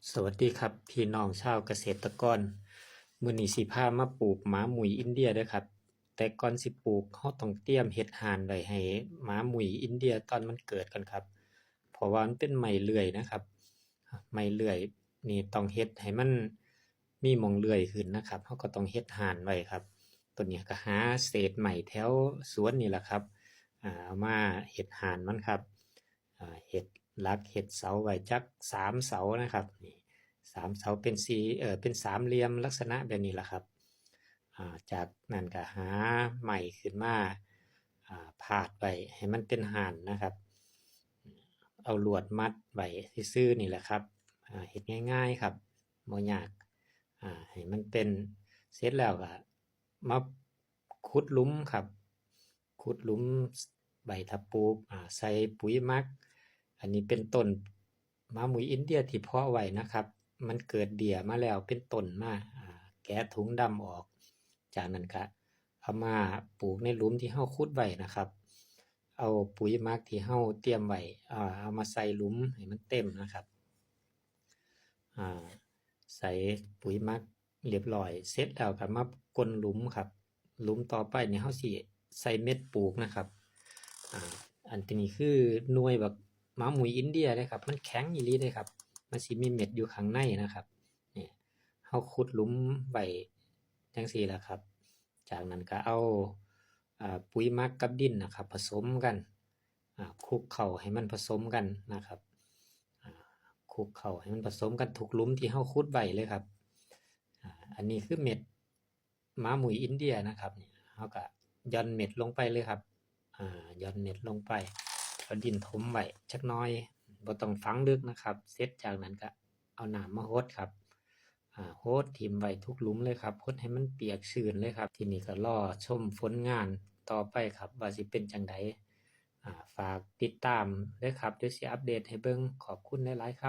สวัสดีครับพี่น้องชาวเกษตรกรมื้อนี้สิพามาปลูกหมาหมุยอินเดียเด้อครับแต่ก่อนสิปลูกเราต้องเตรียมเฮ็ดหาญไว้ให้หมาหมุยอินเดียตอนมันเกิดก่อนครับเพราะว่ามันเป็นไม้เลื่อยนะครับไม้เลื่อยนี่ต้องเฮ็ดให้มันมีหม้องเลื่อยขึ้นนะครับเราก็ต้องเฮ็ดหาญไว้ครับตัวนี้ก็หาเศษไม้แถวสวนนี่แหละครับเอามาเฮ็ดหาญมันครับเฮ็ดหลักเฮ็ดเสาไว้จัก3เสานะครับนี่ 3 เสาเป็นเป็นสามเหลี่ยมลักษณะแบบนี้แหละครับจากนั้นก็หาไม้ขึ้นมาพาดไว้ให้มันเป็นห่านนะครับเอาลวดมัดไว้ซื่อๆนี่แหละครับเฮ็ดง่ายๆครับบ่ยากให้มันเป็นเสร็จแล้วก็มาขุดหลุมครับขุดหลุมใบถ้าปลูกใส่ปุ๋ยหมักอันนี้เป็นต้นมะหมุยอินเดียที่เพาะไว้นะครับมันเกิดเดี่ยมาแล้วเป็นต้นมาแกะถุงดำออกจากนั้นก็เอามาปลูกในหลุมที่เฮาขุดไว้นะครับเอาปุ๋ยหมักที่เฮาเตรียมไว้เอามาใส่หลุมให้มันเต็มนะครับใส่ปุ๋ยหมักเรียบร้อยเสร็จแล้วก็มากลหลุมครับหลุมต่อไปเนี่ยเฮาสิใส่เม็ดปลูกนะครับอันนี้คือหน่วยแบบหมาหมุยอินเดียเลยครับมันแข็งอีหลีเลยครับมันสิมีเม็ดอยู่ข้างในนะครับเนี่ยเฮาขุดหลุมไว้จังซี่ล่ะครับจากนั้นก็เอาปุ๋ยหมักกับดินนะครับผสมกันคลุกเข้าให้มันผสมกันนะครับคลุกเข้าให้มันผสมกันทุกหลุมที่เฮาขุดไว้เลยครับอันนี้คือเม็ดหมาหมุยอินเดียนะครับเนี่ยเฮาก็หย่อนเม็ดลงไปเลยครับหย่อนเม็ดลงไปเอาดินถมไว้จักหน่อยบ่ต้องฝังลึกนะครับเสร็จจากนั้นก็เอาน้ำมารดครับรดทิ่มไว้ทุกหลุมเลยครับรดให้มันเปียกชื้นเลยครับทีนี้ก็รอชมผลงานต่อไปครับว่าสิเป็นจั่งใดฝากติดตามด้วยครับเดี๋ยวสิอัปเดตให้เบิ่งขอบคุณหลายๆครับ